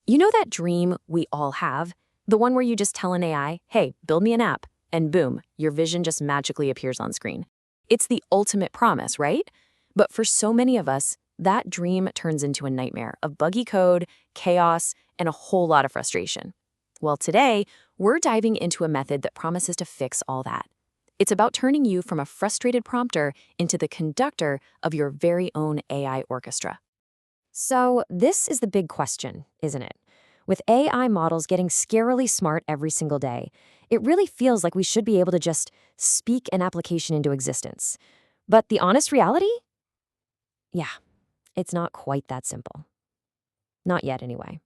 You know that dream we all have? The one where you just tell an AI, hey, build me an app, and boom, your vision just magically appears on screen. It's the ultimate promise, right? But for so many of us, that dream turns into a nightmare of buggy code, chaos, and a whole lot of frustration. Well, today, we're diving into a method that promises to fix all that. It's about turning you from a frustrated prompter into the conductor of your very own AI orchestra. So, this is the big question, isn't it? With AI models getting scarily smart every single day, it really feels like we should be able to just speak an application into existence. But the honest reality? Yeah, it's not quite that simple. Not yet, anyway.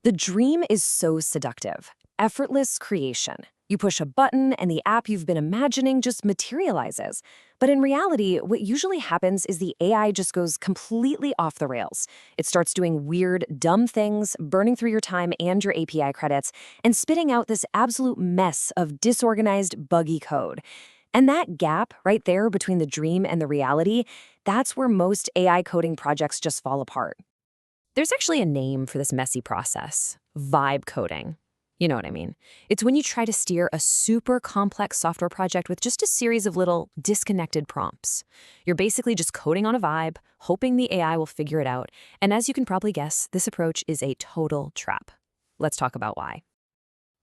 The dream is so seductive. Effortless creation. You push a button and the app you've been imagining just materializes. But in reality, what usually happens is the AI just goes completely off the rails. It starts doing weird, dumb things, burning through your time and your API credits, and spitting out this absolute mess of disorganized, buggy code. And that gap right there between the dream and the reality, that's where most AI coding projects just fall apart. There's actually a name for this messy process: vibe coding. You know what I mean. It's when you try to steer a super complex software project with just a series of little disconnected prompts. You're basically just coding on a vibe, hoping the AI will figure it out. And as you can probably guess, this approach is a total trap. Let's talk about why.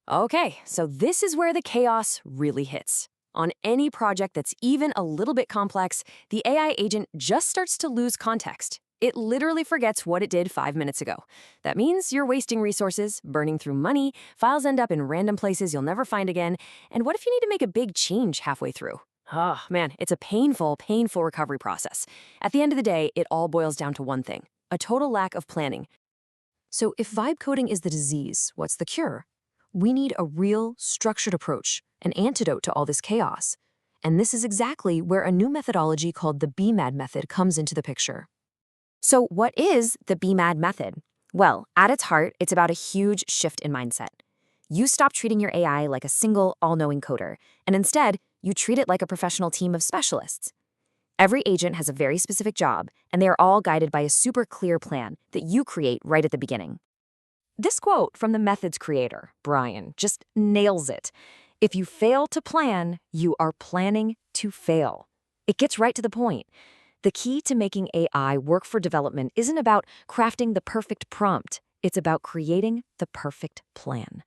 Okay, so this is where the chaos really hits. On any project that's even a little bit complex, the AI agent just starts to lose context. It literally forgets what it did 5 minutes ago. That means you're wasting resources, burning through money, files end up in random places you'll never find again, and what if you need to make a big change halfway through? Oh, man, it's a painful, painful recovery process. At the end of the day, it all boils down to one thing: a total lack of planning. So if vibe coding is the disease, what's the cure? We need a real, structured approach, an antidote to all this chaos. And this is exactly where a new methodology called the BMAD method comes into the picture. So, what is the BMAD method? Well, at its heart, it's about a huge shift in mindset. You stop treating your AI like a single, all-knowing coder, and instead, you treat it like a professional team of specialists. Every agent has a very specific job, and they are all guided by a super clear plan that you create right at the beginning. This quote from the method's creator, Brian, just nails it. If you fail to plan, you are planning to fail. It gets right to the point. The key to making AI work for development isn't about crafting the perfect prompt. It's about creating the perfect plan.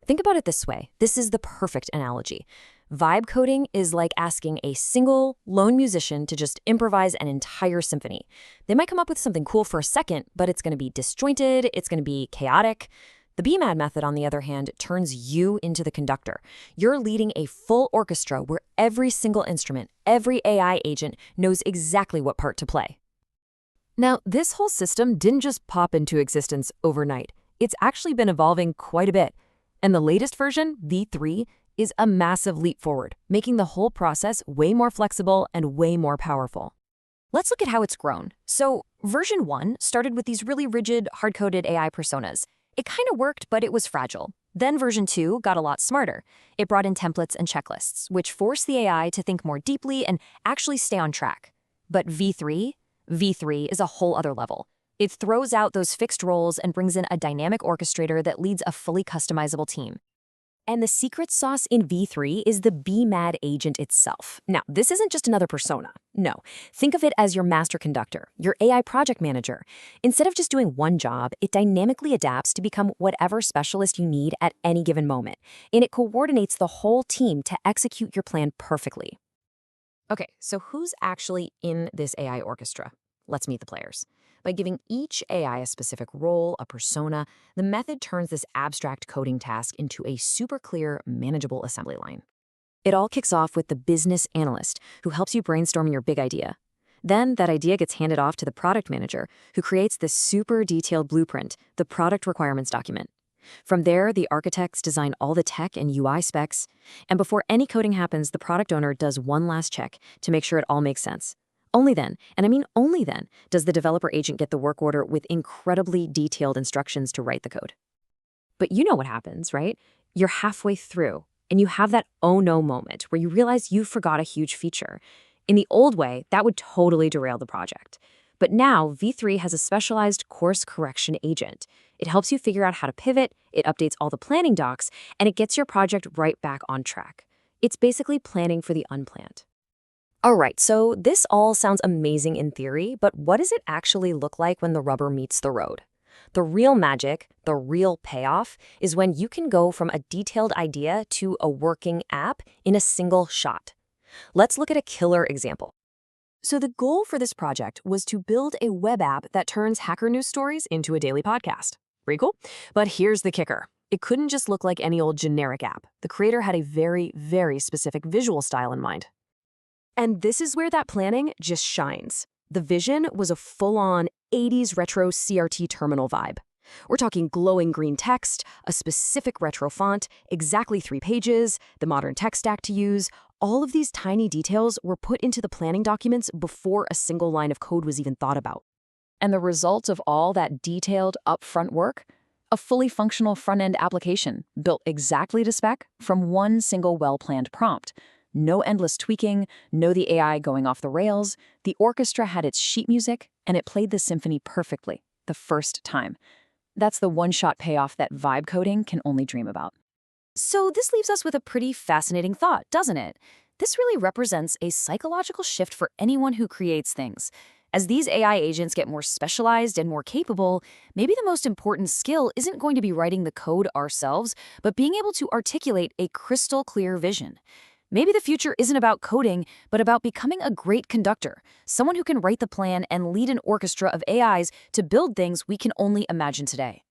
Think about it this way. This is the perfect analogy. Vibe coding is like asking a single, lone musician to just improvise an entire symphony. They might come up with something cool for a second, but it's going to be disjointed, it's going to be chaotic. The BMAD method, on the other hand, turns you into the conductor. You're leading a full orchestra where every single instrument, every AI agent knows exactly what part to play. Now, this whole system didn't just pop into existence overnight. It's actually been evolving quite a bit. And the latest version, V3, is a massive leap forward, making the whole process way more flexible and way more powerful. Let's look at how it's grown. So, version 1 started with these really rigid, hard-coded AI personas. It kind of worked, but it was fragile. Then version 2 got a lot smarter. It brought in templates and checklists, which forced the AI to think more deeply and actually stay on track. But V3 is a whole other level. It throws out those fixed roles and brings in a dynamic orchestrator that leads a fully customizable team. And the secret sauce in V3 is the BMAD agent itself. Now, this isn't just another persona. No, think of it as your master conductor, your AI project manager. Instead of just doing one job, it dynamically adapts to become whatever specialist you need at any given moment, and it coordinates the whole team to execute your plan perfectly. Okay, so who's actually in this AI orchestra? Let's meet the players. By giving each AI a specific role, a persona, the method turns this abstract coding task into a super clear, manageable assembly line. It all kicks off with the business analyst, who helps you brainstorm your big idea. Then that idea gets handed off to the product manager, who creates this super detailed blueprint, the product requirements document. From there, the architects design all the tech and UI specs, and before any coding happens, the product owner does one last check to make sure it all makes sense. Only then, and I mean only then, does the developer agent get the work order with incredibly detailed instructions to write the code. But you know what happens, right? You're halfway through, and you have that oh no moment where you realize you forgot a huge feature. In the old way, that would totally derail the project. But now, V3 has a specialized course correction agent. It helps you figure out how to pivot, it updates all the planning docs, and it gets your project right back on track. It's basically planning for the unplanned. All right, so this all sounds amazing in theory, but what does it actually look like when the rubber meets the road? The real magic, the real payoff, is when you can go from a detailed idea to a working app in a single shot. Let's look at a killer example. So the goal for this project was to build a web app that turns Hacker News stories into a daily podcast. Pretty cool? But here's the kicker. It couldn't just look like any old generic app. The creator had a very, very specific visual style in mind. And this is where that planning just shines. The vision was a full-on 80s retro CRT terminal vibe. We're talking glowing green text, a specific retro font, exactly 3 pages, the modern tech stack to use. All of these tiny details were put into the planning documents before a single line of code was even thought about. And the result of all that detailed upfront work? A fully functional front-end application built exactly to spec from one single well-planned prompt. No endless tweaking, no the AI going off the rails. The orchestra had its sheet music, and it played the symphony perfectly, the first time. That's the one-shot payoff that vibe coding can only dream about. So this leaves us with a pretty fascinating thought, doesn't it? This really represents a psychological shift for anyone who creates things. As these AI agents get more specialized and more capable, maybe the most important skill isn't going to be writing the code ourselves, but being able to articulate a crystal clear vision. Maybe the future isn't about coding, but about becoming a great conductor, someone who can write the plan and lead an orchestra of AIs to build things we can only imagine today.